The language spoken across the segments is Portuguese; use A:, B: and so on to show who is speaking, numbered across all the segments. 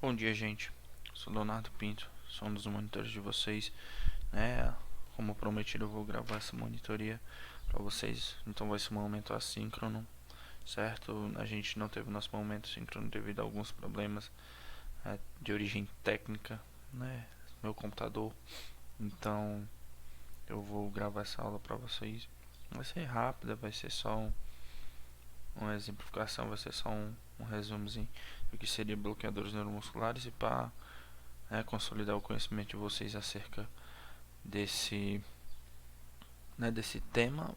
A: Bom dia, gente. Sou Leonardo Pinto, sou um dos monitores de vocês, né? Como prometido, eu vou gravar essa monitoria para vocês. Então vai ser um momento assíncrono, certo? A gente não teve nosso momento síncrono devido a alguns problemas de origem técnica, né? Meu computador. Então eu vou gravar essa aula para vocês. Vai ser rápida, vai ser só uma exemplificação, vai ser só um resumozinho do que seria bloqueadores neuromusculares e para consolidar o conhecimento de vocês acerca desse, desse tema.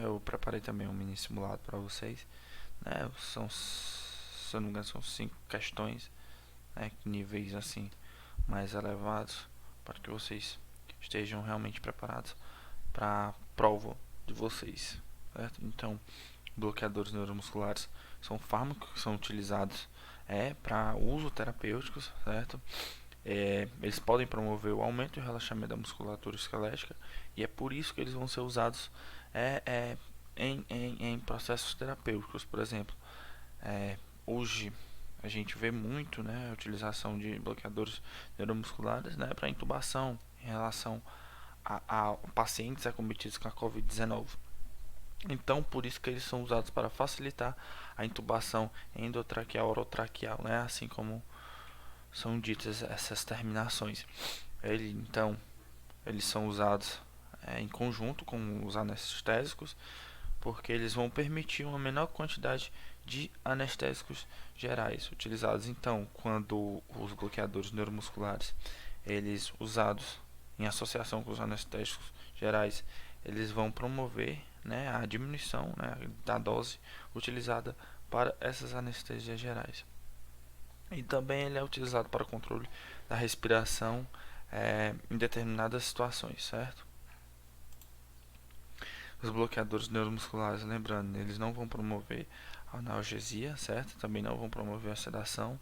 A: Eu preparei também um mini simulado para vocês. São, se eu não me engano, são 5 questões, níveis assim mais elevados, para que vocês estejam realmente preparados para a prova de vocês, certo? Então, bloqueadores neuromusculares são fármacos que são utilizados para uso terapêutico, certo? Eles podem promover o aumento e o relaxamento da musculatura esquelética e é por isso que eles vão ser usados é, é, em processos terapêuticos. Por exemplo, hoje a gente vê muito, a utilização de bloqueadores neuromusculares, para intubação em relação a pacientes acometidos com a Covid-19. Então, por isso que eles são usados para facilitar a intubação endotraqueal, orotraqueal, assim como são ditas essas terminações. Então, eles são usados em conjunto com os anestésicos, porque eles vão permitir uma menor quantidade de anestésicos gerais utilizados. Então, quando os bloqueadores neuromusculares, eles usados em associação com os anestésicos gerais, eles vão promover a diminuição da dose utilizada para essas anestesias gerais. E também ele é utilizado para o controle da respiração em determinadas situações, certo? Os bloqueadores neuromusculares, lembrando, eles não vão promover a analgesia, certo? Também não vão promover a sedação,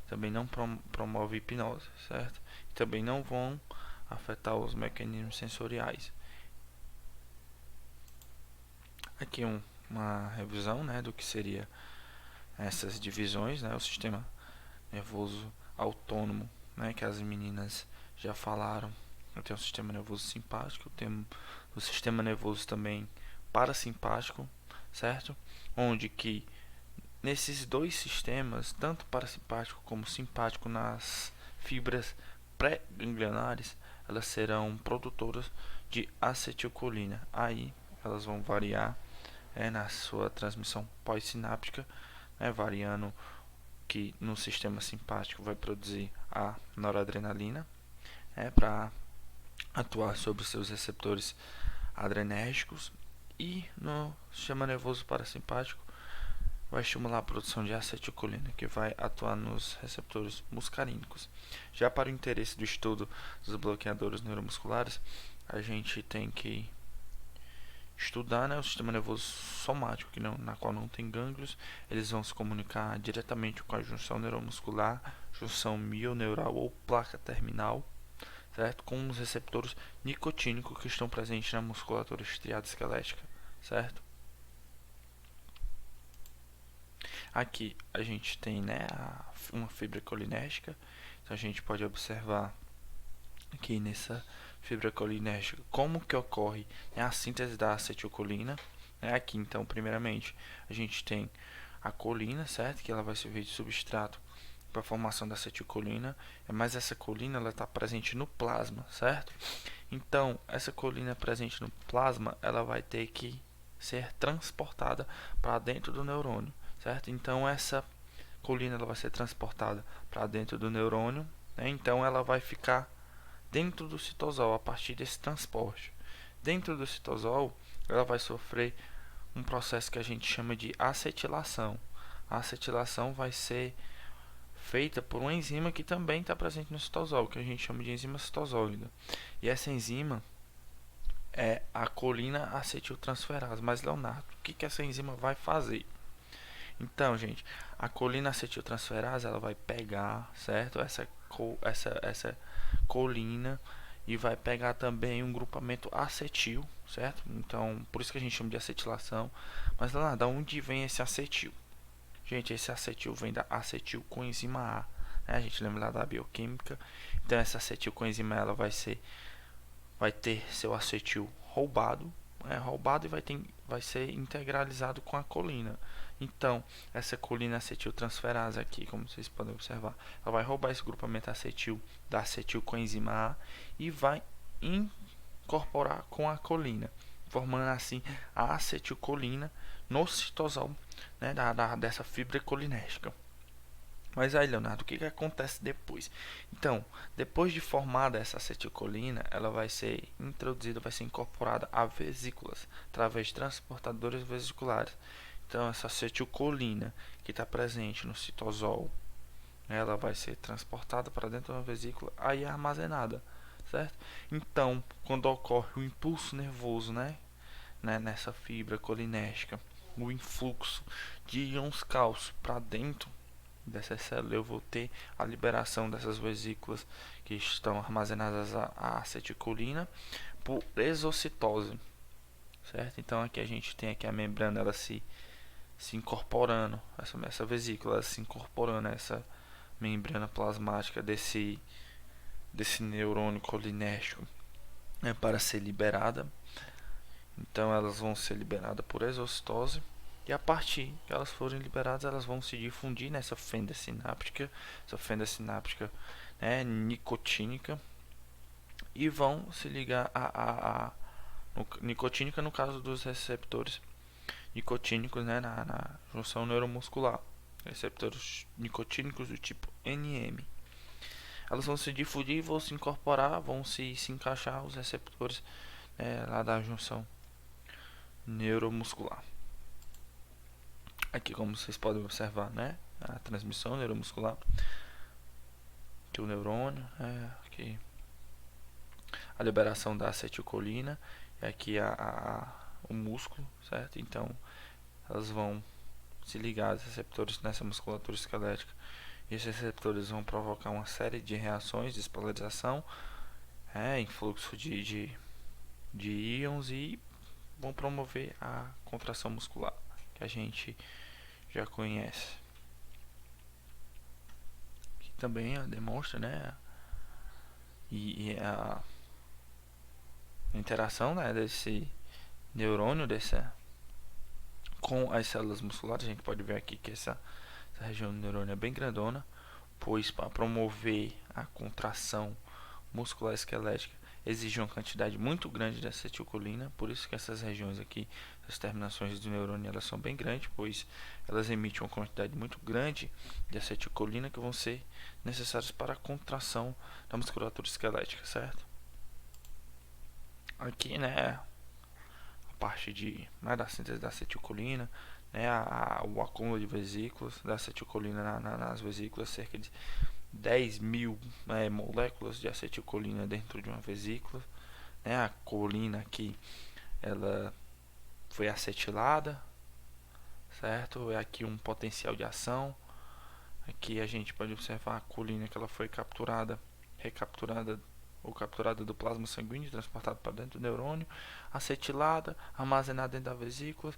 A: também não promove hipnose, certo? E também não vão afetar os mecanismos sensoriais. Aqui uma revisão, do que seria essas divisões, o sistema nervoso autônomo, que as meninas já falaram. Eu tenho o sistema nervoso simpático, eu tenho o sistema nervoso também parasimpático, certo? Onde que nesses dois sistemas, tanto parasimpático como simpático, nas fibras pré-ganglionares, elas serão produtoras de acetilcolina. Aí elas vão variar na sua transmissão pós-sináptica, variando que no sistema simpático vai produzir a noradrenalina para atuar sobre os seus receptores adrenérgicos, e no sistema nervoso parasimpático vai estimular a produção de acetilcolina, que vai atuar nos receptores muscarínicos. Já para o interesse do estudo dos bloqueadores neuromusculares, a gente tem que estudar o sistema nervoso somático, na qual não tem gânglios. Eles vão se comunicar diretamente com a junção neuromuscular, junção mioneural ou placa terminal, certo? Com os receptores nicotínicos que estão presentes na musculatura estriada esquelética, certo? Aqui a gente tem uma fibra colinérgica, então a gente pode observar aqui nessa fibra colinérgica como que ocorre a síntese da acetilcolina. Aqui então, primeiramente, a gente tem a colina, certo? Que ela vai servir de substrato para a formação da acetilcolina, mas essa colina ela está presente no plasma, certo? Então, essa colina presente no plasma, ela vai ter que ser transportada para dentro do neurônio, certo? Então, essa colina ela vai ser transportada para dentro do neurônio, então ela vai ficar dentro do citosol a partir desse transporte. Dentro do citosol, ela vai sofrer um processo que a gente chama de acetilação. A acetilação vai ser feita por uma enzima que também está presente no citosol, que a gente chama de enzima citosólica. E essa enzima é a colina acetiltransferase. Mas, Leonardo, o que essa enzima vai fazer? Então, gente, a colina acetiltransferase ela vai pegar, certo? Essa colina, e vai pegar também um grupamento acetil, certo? Então, por isso que a gente chama de acetilação. Mas da onde vem esse acetil? Gente, esse acetil vem da acetilcoenzima A. né? A gente lembra lá da bioquímica. Então essa acetilcoenzima ela vai ter seu acetil roubado, roubado e vai ser integralizado com a colina. Então, essa colina acetiltransferase aqui, como vocês podem observar, ela vai roubar esse grupamento acetil da acetilcoenzima A e vai incorporar com a colina, formando assim a acetilcolina no citosol, né, dessa fibra colinérgica. Mas aí, Leonardo, o que acontece depois? Então, depois de formada essa acetilcolina, ela vai ser introduzida, vai ser incorporada a vesículas, através de transportadores vesiculares. Então, essa acetilcolina que está presente no citosol, ela vai ser transportada para dentro de uma vesícula, aí é armazenada, certo? Então, quando ocorre o impulso nervoso, nessa fibra colinérgica, o influxo de íons cálcio para dentro dessa célula, eu vou ter a liberação dessas vesículas que estão armazenadas a acetilcolina por exocitose, certo? Então aqui a gente tem aqui a membrana, ela se incorporando, essa vesícula ela se incorporando a essa membrana plasmática desse neurônio colinérgico, para ser liberada. Então elas vão ser liberadas por exocitose. E a partir que elas forem liberadas, elas vão se difundir nessa fenda sináptica, nicotínica, e vão se ligar nicotínica no caso dos receptores nicotínicos, na junção neuromuscular, receptores nicotínicos do tipo NM. Elas vão se difundir e vão se incorporar, vão se encaixar os receptores lá da junção neuromuscular. Aqui, como vocês podem observar, a transmissão neuromuscular, aqui o neurônio, aqui a liberação da acetilcolina, e aqui o músculo, certo? Então, elas vão se ligar aos receptores nessa musculatura esquelética, e esses receptores vão provocar uma série de reações de despolarização, influxo de íons, e vão promover a contração muscular, que a gente já conhece. Que também demonstra, e a interação, desse neurônio com as células musculares. A gente pode ver aqui que essa região do neurônio é bem grandona, pois para promover a contração muscular esquelética exige uma quantidade muito grande de acetilcolina. Por isso que essas regiões aqui, as terminações do neurônio, elas são bem grandes, pois elas emitem uma quantidade muito grande de acetilcolina que vão ser necessárias para a contração da musculatura esquelética, certo? Aqui, a parte da síntese da acetilcolina, o acúmulo de vesículas da acetilcolina nas vesículas, cerca de 10.000 moléculas de acetilcolina dentro de uma vesícula. A colina aqui, ela foi acetilada, certo? É aqui um potencial de ação. Aqui a gente pode observar a colina que ela foi recapturada ou capturada do plasma sanguíneo, transportada para dentro do neurônio, acetilada, armazenada dentro da vesícula.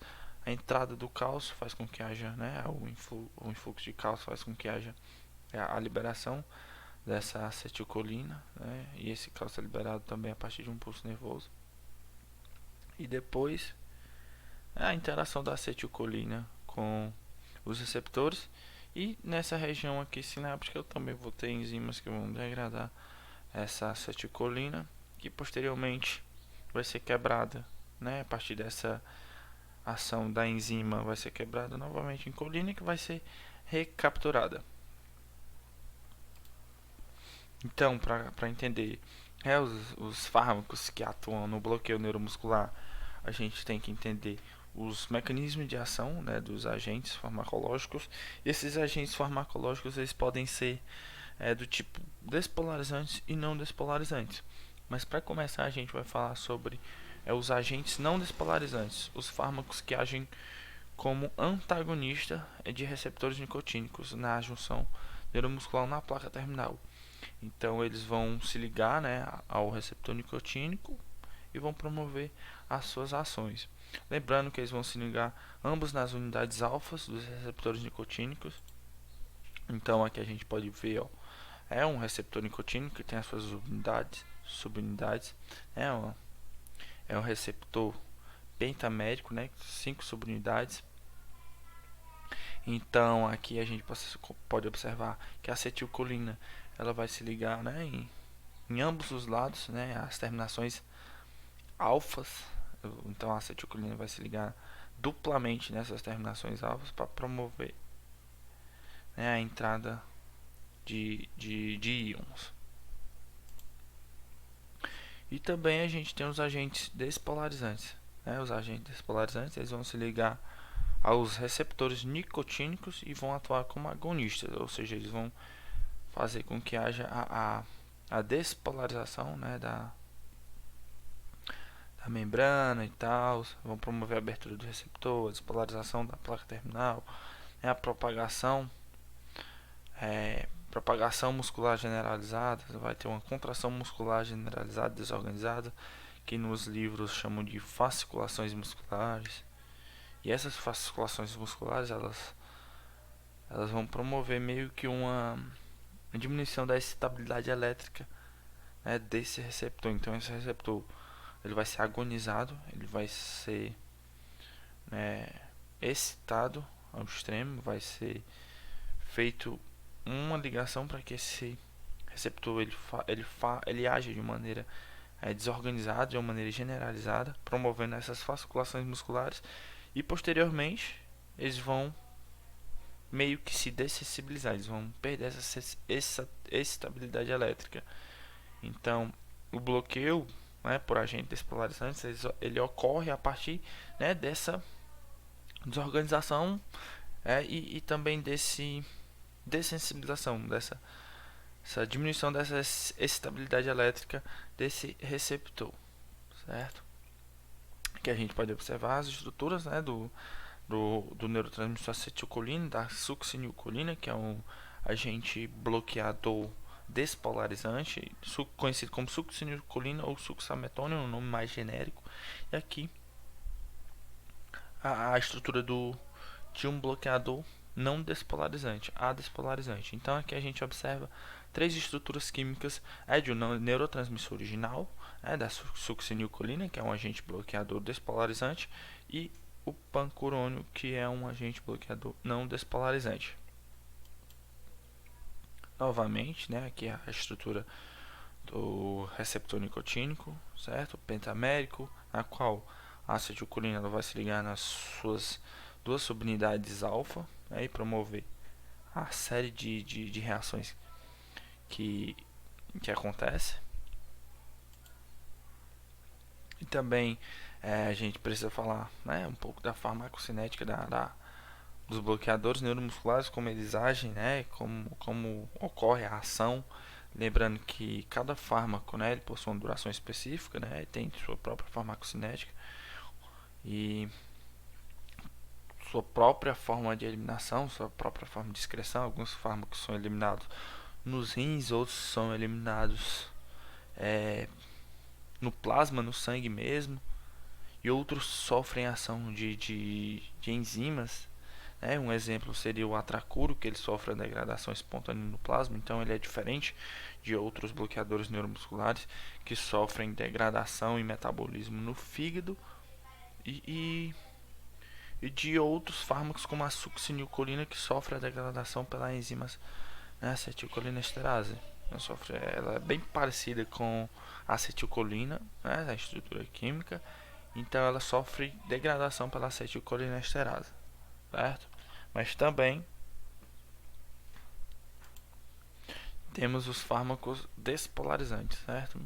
A: A entrada do cálcio faz com que haja, o influxo de cálcio faz com que haja a liberação dessa acetilcolina, e esse cálcio é liberado também a partir de um pulso nervoso. E depois a interação da acetilcolina com os receptores, e nessa região aqui sináptica eu também vou ter enzimas que vão degradar essa acetilcolina, que posteriormente vai ser quebrada, a partir dessa ação da enzima vai ser quebrada novamente em colina, que vai ser recapturada. Então, para entender os fármacos que atuam no bloqueio neuromuscular, a gente tem que entender os mecanismos de ação, dos agentes farmacológicos. Esses agentes farmacológicos eles podem ser do tipo despolarizantes e não despolarizantes. Mas para começar a gente vai falar sobre os agentes não despolarizantes, os fármacos que agem como antagonista de receptores nicotínicos na junção neuromuscular na placa terminal. Então eles vão se ligar, ao receptor nicotínico e vão promover as suas ações. Lembrando que eles vão se ligar ambos nas unidades alfas dos receptores nicotínicos. Então aqui a gente pode ver é um receptor nicotínico que tem as suas subunidades, é um receptor pentamérico, né, 5 subunidades. Então aqui a gente pode observar que a acetilcolina ela vai se ligar, né, em ambos os lados, né, as terminações alfas. Então a acetilcolina vai se ligar duplamente nessas terminações alfas para promover, né, a entrada de íons. E também a gente tem os agentes despolarizantes, né? Os agentes despolarizantes eles vão se ligar aos receptores nicotínicos e vão atuar como agonistas, ou seja, eles vão fazer com que haja a despolarização, né, da membrana e tal, vão promover a abertura do receptor, a despolarização da placa terminal, né, a propagação muscular generalizada, vai ter uma contração muscular generalizada desorganizada, que nos livros chamam de fasciculações musculares. E essas fasciculações musculares, elas vão promover meio que uma diminuição da excitabilidade elétrica, né, desse receptor. Então esse receptor ele vai ser agonizado, ele vai ser, né, excitado ao extremo, vai ser feito uma ligação para que esse receptor ele age de maneira desorganizada, de uma maneira generalizada, promovendo essas fasciculações musculares, e posteriormente eles vão meio que se dessensibilizar, eles vão perder essa estabilidade elétrica. Então o bloqueio, né, por agentes despolarizantes ele ocorre a partir, né, dessa desorganização, e também desse dessensibilização, essa diminuição dessa estabilidade elétrica desse receptor, certo? Que a gente pode observar as estruturas, né, do neurotransmissor acetilcolina, da succinilcolina, que é um agente bloqueador despolarizante, conhecido como succinilcolina ou succinilcolina, um nome mais genérico. E aqui a estrutura de um bloqueador não despolarizante, adespolarizante. Então aqui a gente observa três estruturas químicas de um neurotransmissor original, da succinilcolina, que é um agente bloqueador despolarizante, e o pancurônio, que é um agente bloqueador não despolarizante. Novamente, né, aqui a estrutura do receptor nicotínico, certo? Pentamérico, na qual a acetilcolina ela vai se ligar nas suas duas subunidades alfa, e promover a série de reações que acontece. E também a gente precisa falar, né, um pouco da farmacocinética dos bloqueadores neuromusculares, como eles agem, né, como ocorre a ação. Lembrando que cada fármaco, né, ele possui uma duração específica, né, tem sua própria farmacocinética e sua própria forma de eliminação, sua própria forma de excreção. Alguns fármacos são eliminados nos rins, outros são eliminados no plasma, no sangue mesmo, e outros sofrem ação de enzimas. Um exemplo seria o atracuro, que ele sofre a degradação espontânea no plasma, então ele é diferente de outros bloqueadores neuromusculares que sofrem degradação e metabolismo no fígado, e de outros fármacos como a succinilcolina, que sofre a degradação pela enzima, né, acetilcolinesterase. Ela é bem parecida com a acetilcolina, né, a estrutura química, então ela sofre degradação pela acetilcolinesterase, certo? Mas também temos os fármacos despolarizantes, certo?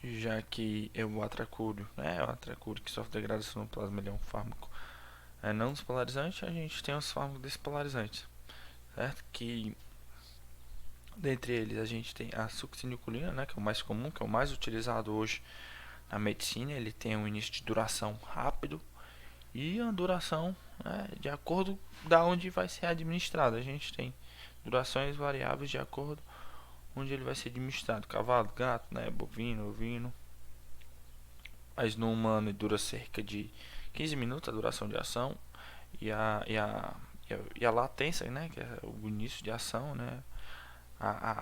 A: Já que o atracúrio, né, o atracúrio que sofre degradação no plasma, ele é um fármaco não despolarizante. A gente tem os fármacos despolarizantes, certo? Que dentre eles a gente tem a succinilcolina, né, que é o mais comum, que é o mais utilizado hoje na medicina. Ele tem um início de duração rápido e a duração, né, de acordo da onde vai ser administrado. A gente tem durações variáveis de acordo onde ele vai ser administrado: cavalo, gato, né, bovino, ovino. Mas no humano dura cerca de 15 minutos a duração de ação, e e a latência, né, que é o início de ação, né,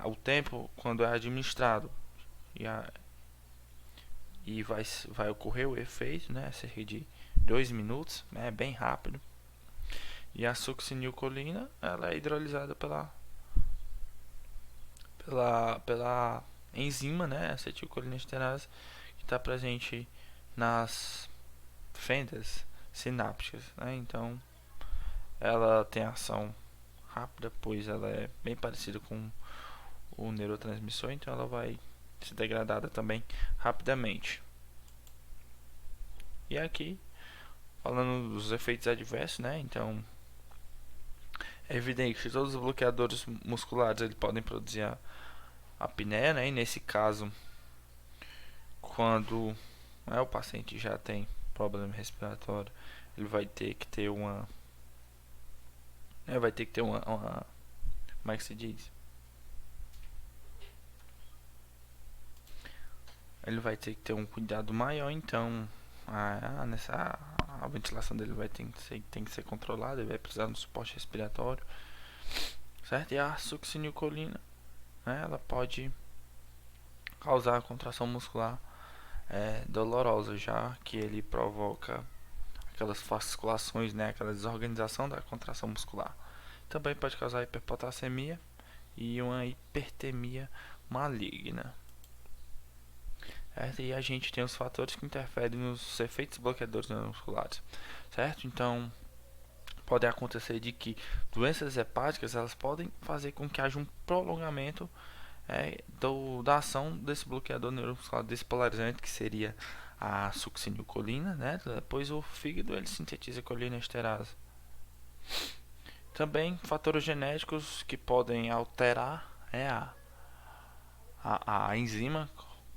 A: o tempo quando é administrado e, e vai ocorrer o efeito, né, cerca de 2 minutos, né, bem rápido. E a succinilcolina, ela é hidrolisada pela enzima, né, acetilcolinesterase, que está presente nas fendas sinápticas, né? Então, ela tem ação rápida, pois ela é bem parecida com o neurotransmissor, então ela vai ser degradada também rapidamente. E aqui, falando dos efeitos adversos, né? Então, é evidente que todos os bloqueadores musculares eles podem produzir a apneia, né? E nesse caso, quando o paciente já tem problema respiratório, ele vai ter que ter uma como é que se diz? Ele vai ter que ter um cuidado maior, então a ventilação dele tem que ser controlada, ele vai precisar de um suporte respiratório, certo? E a succinilcolina, né, ela pode causar contração muscular dolorosa, já que ele provoca aquelas fasciculações, né, aquela desorganização da contração muscular. Também pode causar hiperpotassemia e uma hipertemia maligna. Certo? E a gente tem os fatores que interferem nos efeitos bloqueadores neuromusculares, certo? Então, pode acontecer de que doenças hepáticas elas podem fazer com que haja um prolongamento da ação desse bloqueador neuromuscular despolarizante, que seria a succinilcolina, né? Depois o fígado ele sintetiza colinesterase. Também fatores genéticos que podem alterar a enzima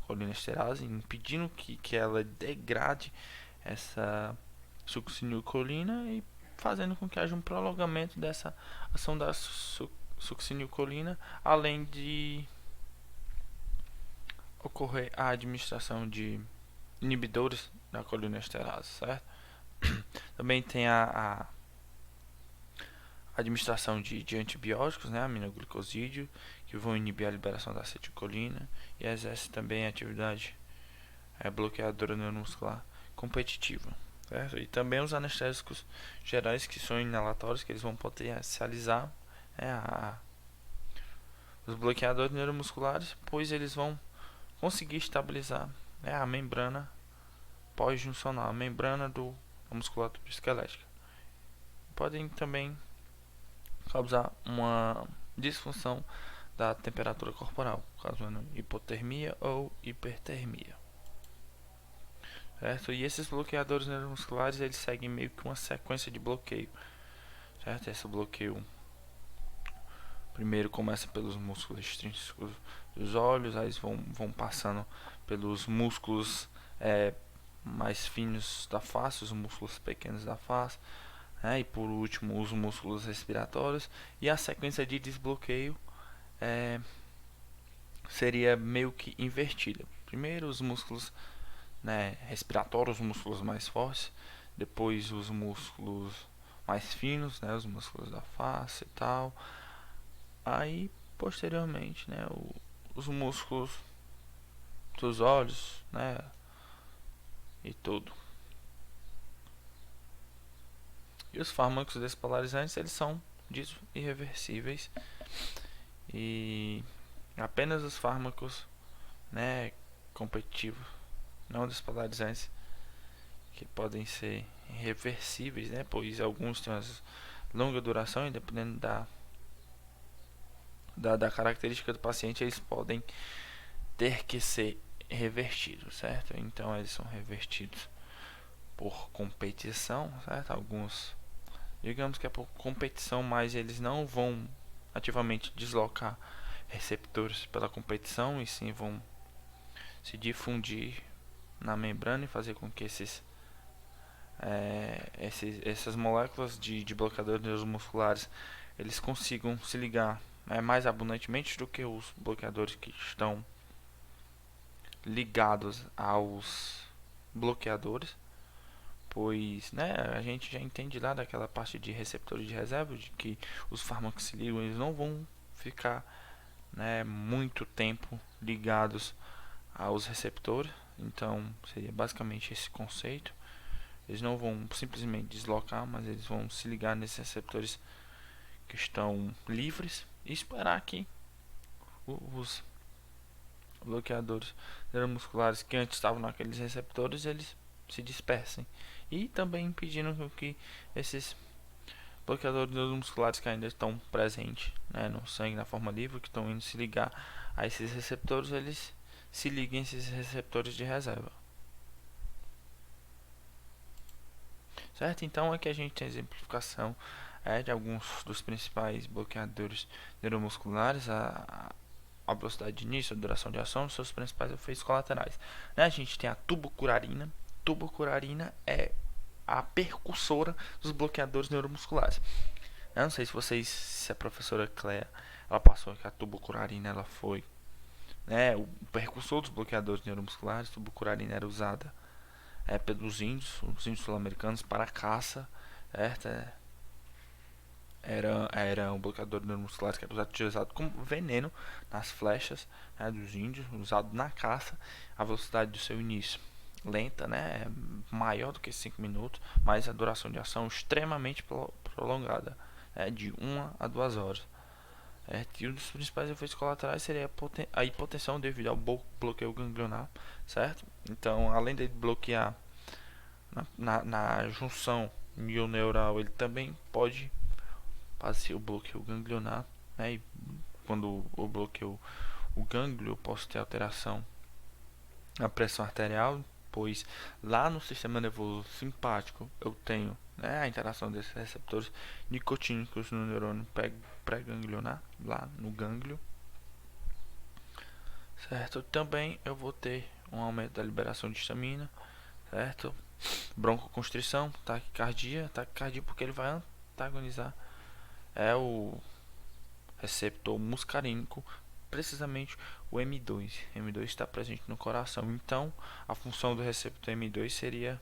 A: colinesterase, impedindo que ela degrade essa succinilcolina e fazendo com que haja um prolongamento dessa ação da succinilcolina, além de ocorrer a administração de inibidores da colinesterase, certo? Também tem a administração de antibióticos, né, aminoglicosídeo, que vão inibir a liberação da acetilcolina e exerce também a atividade bloqueadora neuromuscular competitiva, certo? E também os anestésicos gerais, que são inalatórios, que eles vão potencializar os bloqueadores neuromusculares, pois eles vão conseguir estabilizar a membrana pós-juncional, a membrana da musculatura esquelética. Podem também causar uma disfunção da temperatura corporal, causando hipotermia ou hipertermia. Certo? E esses bloqueadores neuromusculares eles seguem meio que uma sequência de bloqueio, certo? Esse bloqueio primeiro começa pelos músculos extrínsecos dos olhos, aí vão passando pelos músculos mais finos da face, os músculos pequenos da face, e por último os músculos respiratórios, e a sequência de desbloqueio seria meio que invertida. Primeiro os músculos respiratórios, os músculos mais fortes, depois os músculos mais finos, os músculos da face e tal, aí posteriormente os músculos dos olhos, e tudo. E os fármacos despolarizantes eles são ditos irreversíveis, e apenas os fármacos competitivos não despolarizantes que podem ser irreversíveis, pois alguns têm uma longa duração e dependendo da característica do paciente eles podem ter que ser revertidos, certo? Então eles são revertidos por competição, certo? Alguns, digamos que é por competição, mas eles não vão ativamente deslocar receptores pela competição e sim vão se difundir na membrana e fazer com que essas moléculas de bloqueadores neuromusculares eles consigam se ligar mais abundantemente do que os bloqueadores que estão ligados aos bloqueadores, pois, né, a gente já entende lá daquela parte de receptores de reserva, de que os fármacos se ligam, eles não vão ficar, né, muito tempo ligados aos receptores. Então seria basicamente esse conceito. Eles não vão simplesmente deslocar, mas eles vão se ligar nesses receptores que estão livres e esperar que os bloqueadores neuromusculares que antes estavam naqueles receptores, eles se dispersem, e também impedindo que esses bloqueadores neuromusculares que ainda estão presentes, né, no sangue na forma livre, que estão indo se ligar a esses receptores, eles se liguem a esses receptores de reserva. Certo? Então aqui a gente tem a exemplificação de alguns dos principais bloqueadores neuromusculares, a velocidade de início, a duração de ação, os seus principais efeitos colaterais. Né? A gente tem a tubucurarina. Tubucurarina é a percussora dos bloqueadores neuromusculares. Eu não sei se a professora Cléa ela passou que a tubucurarina ela foi, né, o percussor dos bloqueadores neuromusculares. A tubucurarina era usada pelos índios, os índios sul-americanos, para caça, certo? Era um bloqueador neuromuscular que era utilizado como veneno nas flechas, né, dos índios, usado na caça. A velocidade do seu início lenta, né, é maior do que 5 minutos, mas a duração de ação extremamente prolongada, de 1 a 2 horas. E um dos principais efeitos colaterais seria a hipotensão devido ao bloqueio ganglionar, certo? Então, além de bloquear na junção mioneural, ele também pode fazer o bloqueio ganglionar, né? E quando o bloqueio o gânglio, posso ter alteração na pressão arterial, pois lá no sistema nervoso simpático eu tenho, né, a interação desses receptores nicotínicos no neurônio pré-ganglionar, lá no gânglio, certo? Também eu vou ter um aumento da liberação de histamina, certo? Broncoconstrição, taquicardia porque ele vai antagonizar o receptor muscarínico, precisamente o M2. M2 está presente no coração. Então, a função do receptor M2 seria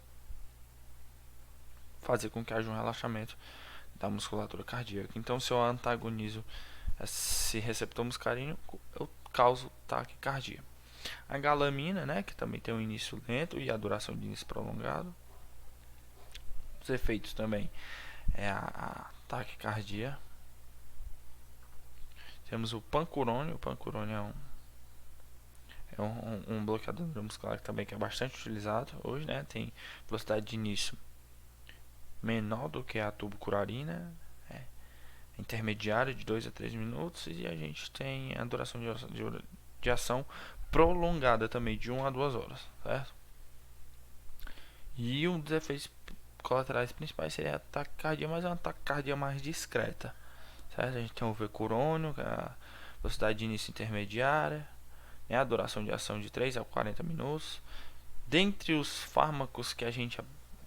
A: fazer com que haja um relaxamento da musculatura cardíaca. Então, se eu antagonizo esse receptor muscarínico, eu causo taquicardia. A galamina, né, que também tem um início lento e a duração de início prolongado. Os efeitos também é a taquicardia. Temos o pancurônio. O pancurônio um bloqueador neuromuscular também que é bastante utilizado hoje, né? Tem velocidade de início menor do que a tubucurarina, intermediária de 2 a 3 minutos, e a gente tem a duração de ação prolongada também de 1 a 2 horas, certo? E um dos efeitos colaterais principais seria a taquicardia, mas é uma taquicardia mais discreta, certo? A gente tem o vecurônio, que é a velocidade de início intermediária, a duração de ação de 3 a 40 minutos. Dentre os fármacos que a gente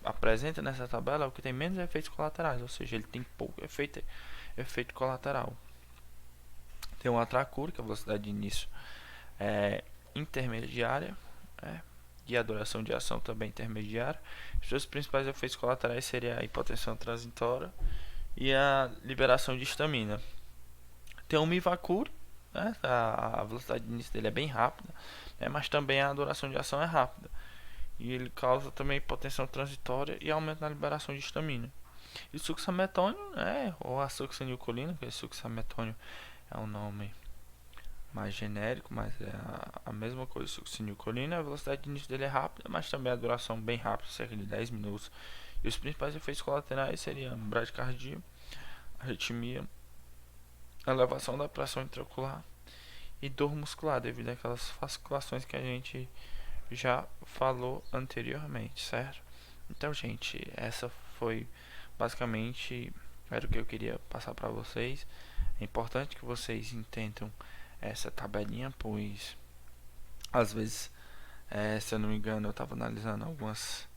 A: apresenta nessa tabela, é o que tem menos efeitos colaterais, ou seja, ele tem pouco efeito colateral. Tem o atracur, que a velocidade de início é intermediária, e a duração de ação também intermediária. Os seus principais efeitos colaterais seriam a hipotensão transitória e a liberação de histamina. Tem o Mivacur, né? A velocidade de início dele é bem rápida, né? Mas também a duração de ação é rápida. E ele causa também hipotensão transitória e aumento na liberação de histamina. E o succinilcolina, ou a succinilcolina, porque succinilcolina é um nome mais genérico, mas é a mesma coisa. Succinilcolina, a velocidade de início dele é rápida, mas também a duração bem rápida, cerca de 10 minutos. E os principais efeitos colaterais seriam bradicardia, arritmia, elevação da pressão intraocular e dor muscular, devido àquelas fasciculações que a gente já falou anteriormente, certo? Então, gente, essa foi basicamente era o que eu queria passar para vocês. É importante que vocês entendam essa tabelinha, pois às vezes, se eu não me engano, eu estava analisando algumas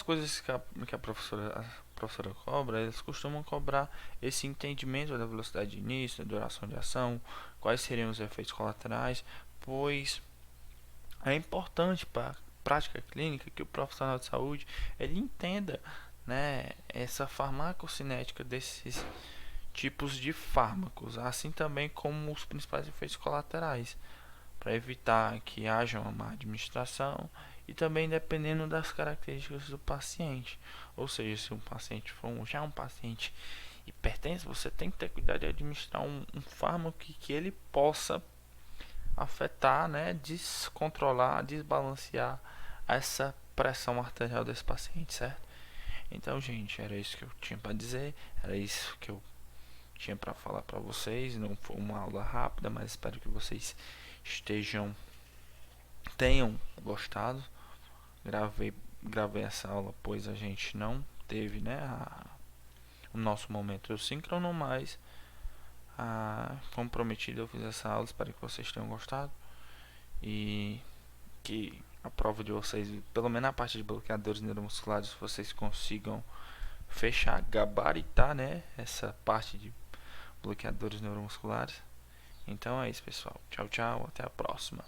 A: coisas que a professora cobra. Eles costumam cobrar esse entendimento da velocidade de início, da duração de ação, quais seriam os efeitos colaterais, pois é importante para prática clínica, que o profissional de saúde ele entenda, né, essa farmacocinética desses tipos de fármacos, assim também como os principais efeitos colaterais, para evitar que haja uma má administração e também dependendo das características do paciente. Ou seja, se um paciente for já um paciente hipertenso, você tem que ter cuidado de administrar um fármaco que ele possa afetar, né, descontrolar, desbalancear essa pressão arterial desse paciente, certo? Então, gente, era isso que eu tinha para dizer, era isso que eu tinha para falar para vocês. Não foi uma aula rápida, mas espero que vocês tenham gostado. Gravei essa aula, pois a gente não teve, né, o nosso momento síncrono, mas como prometido eu fiz essa aula. Espero que vocês tenham gostado e que a prova de vocês, pelo menos a parte de bloqueadores neuromusculares, vocês consigam fechar, gabaritar, né, essa parte de bloqueadores neuromusculares. Então é isso, pessoal. Tchau, tchau. Até a próxima.